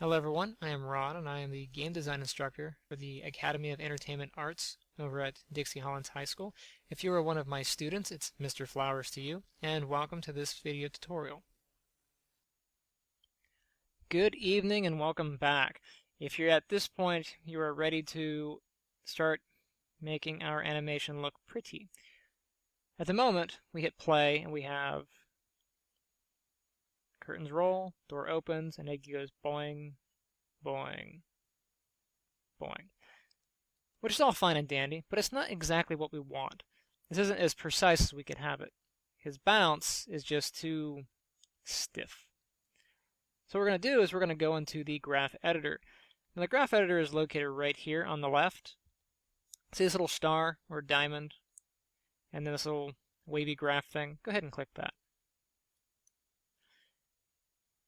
Hello everyone, I am Rod and I am the game design instructor for the Academy of Entertainment Arts over at Dixie Hollins High School. If you are one of my students, it's Mr. Flowers to you, and welcome to this video tutorial. Good evening and welcome back. If you're at this point, you are ready to start making our animation look pretty. At the moment, we hit play and we have curtains roll, door opens, and Eggy goes boing, boing, boing. Which is all fine and dandy, but it's not exactly what we want. This isn't as precise as we could have it. His bounce is just too stiff. So what we're going to do is we're going to go into the graph editor. Now the graph editor is located right here on the left. See this little star or diamond and then this little wavy graph thing? Go ahead and click that.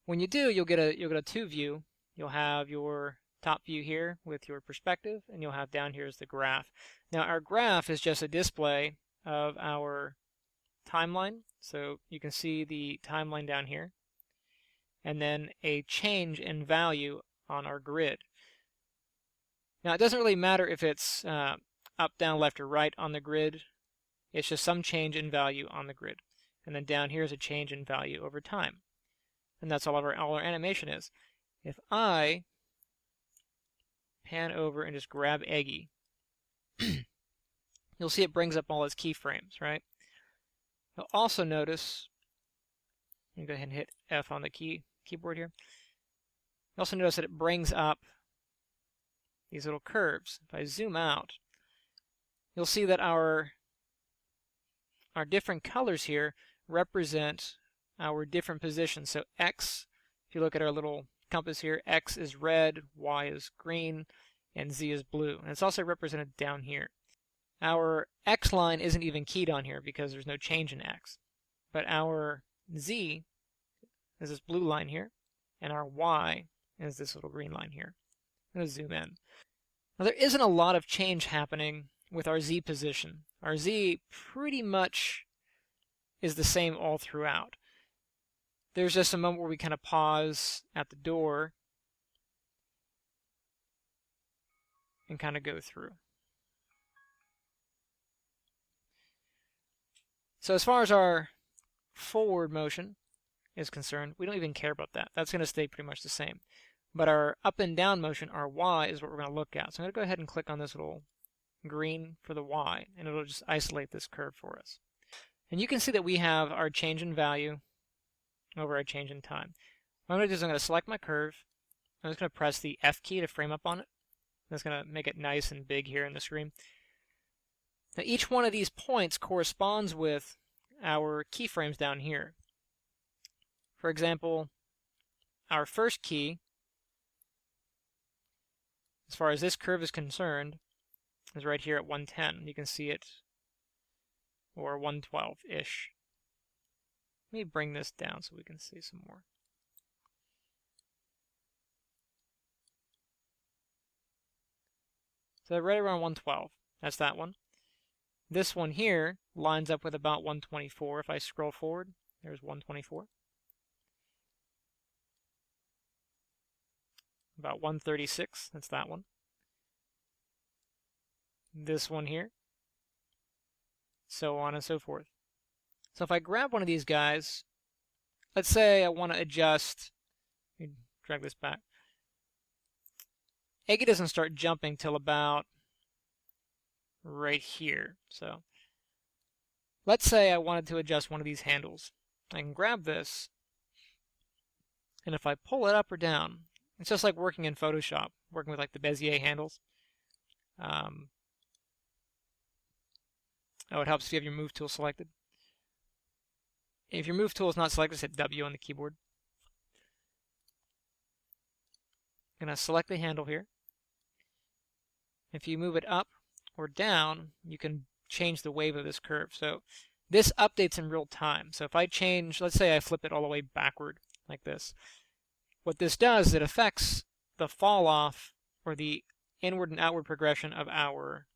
When you do, you'll get a two view. You'll have your top view here with your perspective, and you'll have down here is the graph. Now our graph is just a display of our timeline. So you can see the timeline down here, and then a change in value on our grid. Now it doesn't really matter if it's up, down, left, or right on the grid. It's just some change in value on the grid. And then down here is a change in value over time. And that's all our animation is. If I pan over and just grab Eggy, you'll see it brings up all its keyframes, right? You'll also notice, let me go ahead and hit F on the keyboard here. You also notice that it brings up these little curves. If I zoom out, you'll see that our different colors here represent our different positions. So X, if you look at our little compass here, X is red, Y is green, and Z is blue. And it's also represented down here. Our X line isn't even keyed on here because there's no change in X. But our Z is this blue line here, and our Y is this little green line here. I'm going to zoom in. Now there isn't a lot of change happening with our Z position. Our Z pretty much is the same all throughout. There's just a moment where we kind of pause at the door and kind of go through. So as far as our forward motion is concerned, we don't even care about that. That's going to stay pretty much the same. But our up and down motion, our Y, is what we're going to look at. So I'm going to go ahead and click on this little green for the Y, and it'll just isolate this curve for us. And you can see that we have our change in value over our change in time. What I'm going to do is I'm going to select my curve. I'm just going to press the F key to frame up on it. That's going to make it nice and big here in the screen. Now each one of these points corresponds with our keyframes down here. For example, our first key, as far as this curve is concerned, is right here at 110. You can see it, or 112-ish. Let me bring this down so we can see some more. So right around 112, that's that one. This one here lines up with about 124. If I scroll forward, there's 124. About 136, that's that one. This one here, so on and so forth. So if I grab one of these guys, let's say I want to adjust, let me drag this back. Eggy doesn't start jumping till about right here. So let's say I wanted to adjust one of these handles. I can grab this, and if I pull it up or down, it's just like working in Photoshop, working with like the Bezier handles. Oh, it helps if you have your move tool selected. If your move tool is not selected, just hit W on the keyboard. I'm going to select the handle here. If you move it up or down, you can change the wave of this curve. So this updates in real time. So if I change, let's say I flip it all the way backward like this. What this does is it affects the fall off or the inward and outward progression of our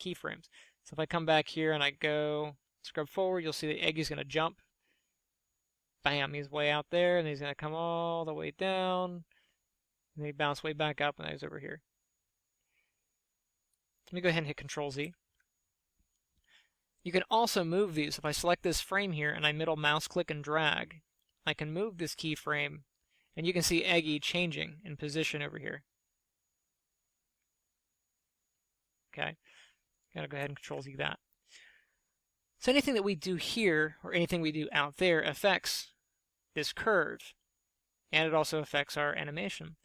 keyframes. So if I come back here and I go scrub forward, you'll see that Eggy's going to jump. Bam, he's way out there, and he's going to come all the way down. And they bounce way back up when I was over here. Let me go ahead and hit Control Z. You can also move these. If I select this frame here and I middle mouse click and drag, I can move this keyframe, and you can see Eggy changing in position over here. Okay, gotta go ahead and Control Z that. So anything that we do here, or anything we do out there, affects this curve, and it also affects our animation.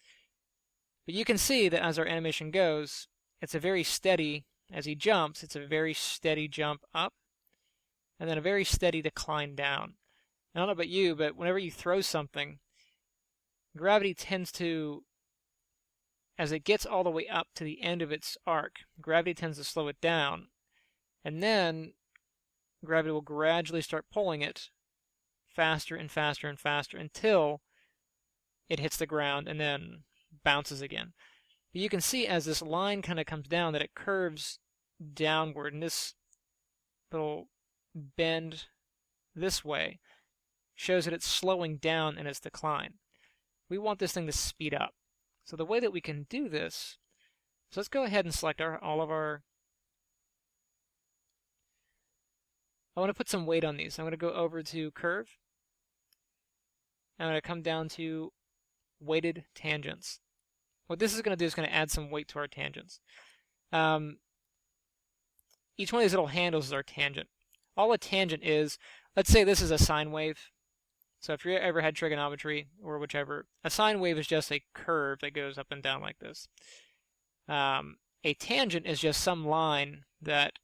But you can see that as our animation goes, it's a very steady, as he jumps, it's a very steady jump up, and then a very steady decline down. I don't know about you, but whenever you throw something, gravity tends to, as it gets all the way up to the end of its arc, gravity tends to slow it down, and then gravity will gradually start pulling it faster and faster and faster until it hits the ground and then bounces again. But you can see as this line kind of comes down that it curves downward, and this little bend this way shows that it's slowing down in its decline. We want this thing to speed up. So the way that we can do this, so let's go ahead and select all of our, I want to put some weight on these. I'm going to go over to Curve. I'm going to come down to Weighted Tangents. What this is going to do is going to add some weight to our tangents. Each one of these little handles is our tangent. All a tangent is, let's say this is a sine wave. So if you ever had trigonometry or whichever, a sine wave is just a curve that goes up and down like this. A tangent is just some line that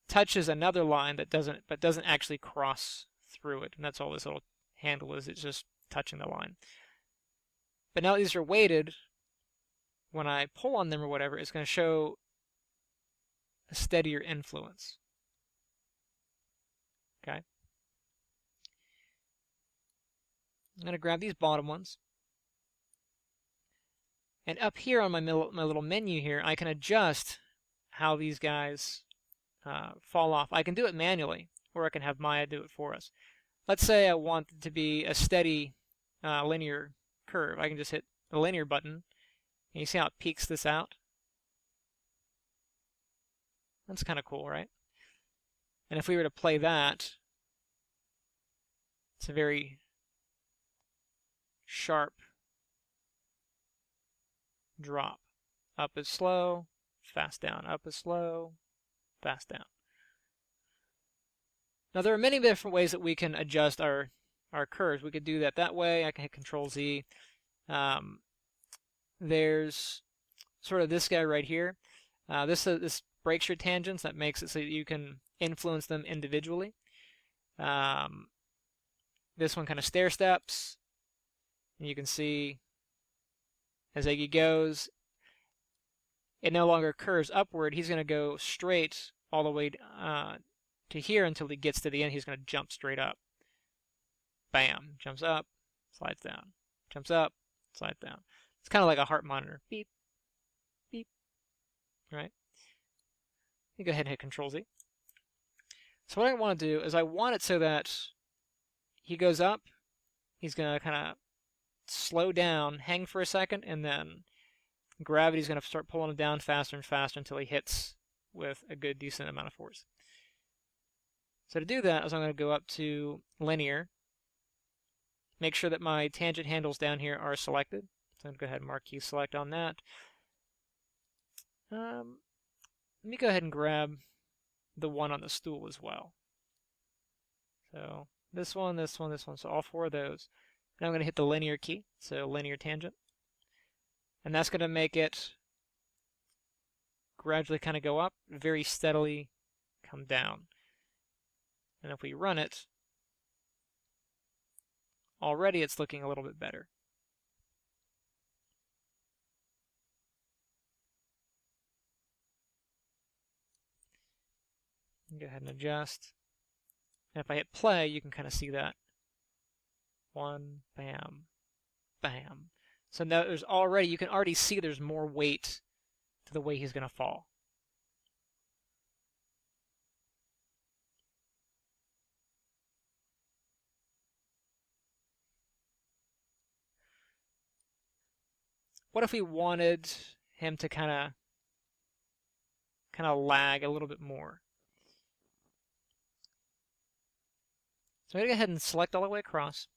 touches another line that doesn't actually cross through it, and that's all this little handle is. It's just touching the line. But now these are weighted. When I pull on them or whatever, it's going to show a steadier influence. Okay. I'm going to grab these bottom ones. And up here on my little menu here, I can adjust how these guys fall off. I can do it manually, or I can have Maya do it for us. Let's say I want it to be a steady linear curve. I can just hit the linear button, and you see how it peaks this out? That's kind of cool, right? And if we were to play that, it's a very sharp drop. Up is slow, fast down. Up is slow, fast down. Now there are many different ways that we can adjust our curves. We could do that way. I can hit Control Z. There's sort of this guy right here. This breaks your tangents. That makes it so that you can influence them individually. This one kind of stair steps. And you can see as Eggy goes, it no longer curves upward. He's going to go straight all the way to here until he gets to the end. He's going to jump straight up. Bam. Jumps up, slides down. Jumps up, slides down. It's kind of like a heart monitor. Beep, beep, right? You go ahead and hit Control Z. So what I want to do is I want it so that he goes up, he's going to kind of slow down, hang for a second, and then gravity's going to start pulling him down faster and faster until he hits with a good, decent amount of force. So to do that, I'm going to go up to Linear, make sure that my tangent handles down here are selected. So I'm going to go ahead and marquee select on that. Let me go ahead and grab the one on the stool as well. So this one, this one, this one, so all four of those. And I'm going to hit the linear key, so linear tangent. And that's going to make it gradually kind of go up, very steadily come down. And if we run it, already it's looking a little bit better. Go ahead and adjust. And if I hit play, you can kind of see that. One, bam, bam. So now there's already, you can already see there's more weight to the way he's going to fall. what if we wanted him to kind of lag a little bit more? So I'm going to go ahead and select all the way across.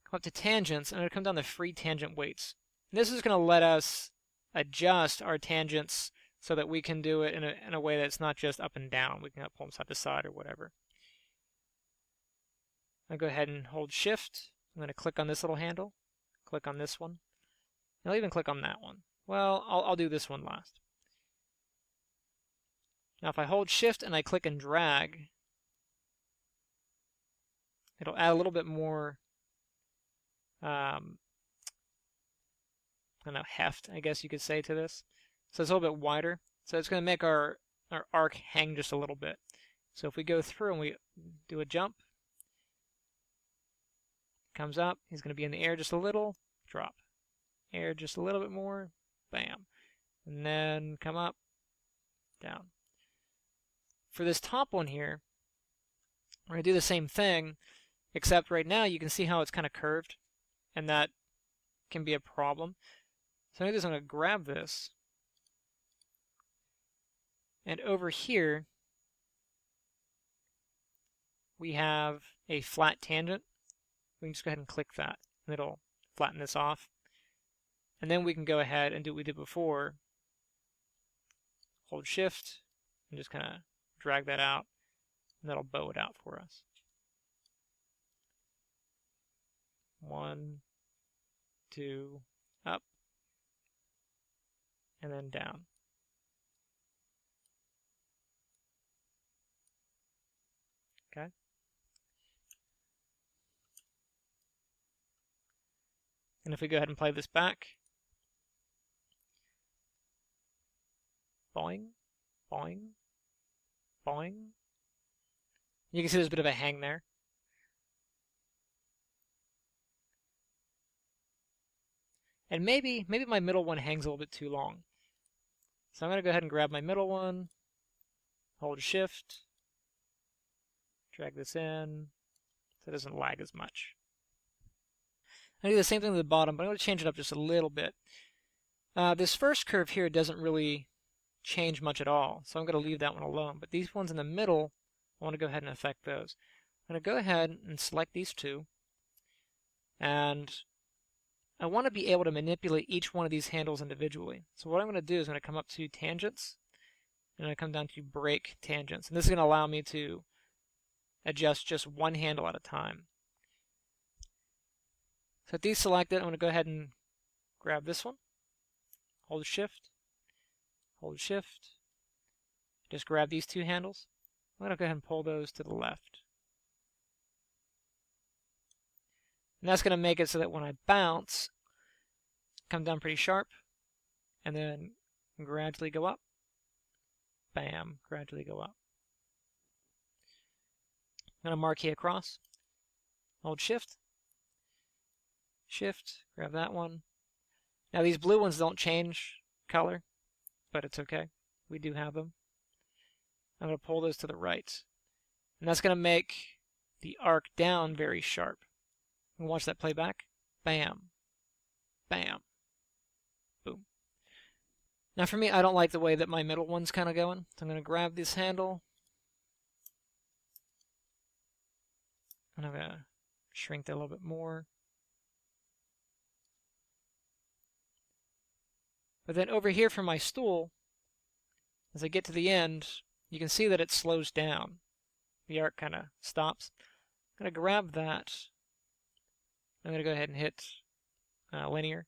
Come up to tangents, and I'm going to come down to free tangent weights. And this is going to let us adjust our tangents so that we can do it in a way that's not just up and down. We can pull them side to side or whatever. I'll go ahead and hold Shift. I'm going to click on this little handle, click on this one, and I'll even click on that one. Well, I'll do this one last. Now if I hold Shift and I click and drag, it'll add a little bit more I don't know, heft, I guess you could say, to this. So it's a little bit wider. So it's going to make our arc hang just a little bit. So if we go through and we do a jump, comes up, he's going to be in the air just a little, drop. Air just a little bit more, bam. And then come up, down. For this top one here, we're going to do the same thing, except right now you can see how it's kind of curved, and that can be a problem. So I'm going to grab this, and over here we have a flat tangent. We can just go ahead and click that, and it'll flatten this off. And then we can go ahead and do what we did before. Hold Shift, and just kind of drag that out, and that'll bow it out for us. 1, 2, up, and then down. Okay. And if we go ahead and play this back, boing, boing, boing. You can see there's a bit of a hang there. And maybe my middle one hangs a little bit too long. So I'm going to go ahead and grab my middle one, hold Shift, drag this in so it doesn't lag as much. I do the same thing to the bottom, but I'm going to change it up just a little bit. This first curve here doesn't really change much at all, so I'm going to leave that one alone. But these ones in the middle, I want to go ahead and affect those. I'm going to go ahead and select these two, and I want to be able to manipulate each one of these handles individually. So what I'm going to do is I'm going to come up to tangents, and I'm going to come down to break tangents. And this is going to allow me to adjust just one handle at a time. So deselect it, I'm going to go ahead and grab this one, hold Shift, just grab these two handles. I'm going to go ahead and pull those to the left. And that's going to make it so that when I bounce, come down pretty sharp, and then gradually go up. Bam, gradually go up. I'm going to marquee across, hold Shift, grab that one. Now these blue ones don't change color, but it's okay. We do have them. I'm going to pull those to the right. And that's going to make the arc down very sharp. And watch that play back. Bam. Bam. Boom. Now for me, I don't like the way that my middle one's kind of going. So I'm going to grab this handle. And I'm going to shrink that a little bit more. But then over here for my stool, as I get to the end, you can see that it slows down. The arc kind of stops. I'm going to grab that. I'm going to go ahead and hit linear.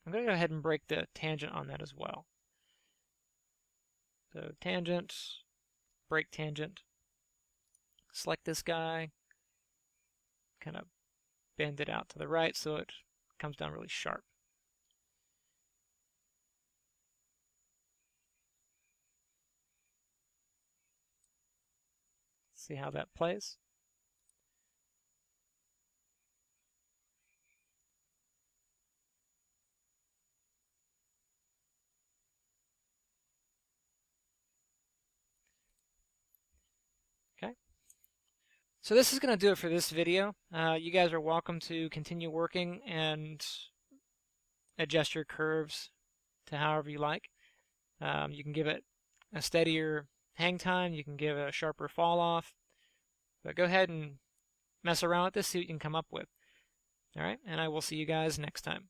I'm going to go ahead and break the tangent on that as well. So tangent, break tangent. Select this guy, kind of bend it out to the right so it comes down really sharp. See how that plays? Okay. So this is going to do it for this video. You guys are welcome to continue working and adjust your curves to however you like. You can give it a steadier hang time, you can give it a sharper fall off, but go ahead and mess around with this, see what you can come up with. All right, and I will see you guys next time.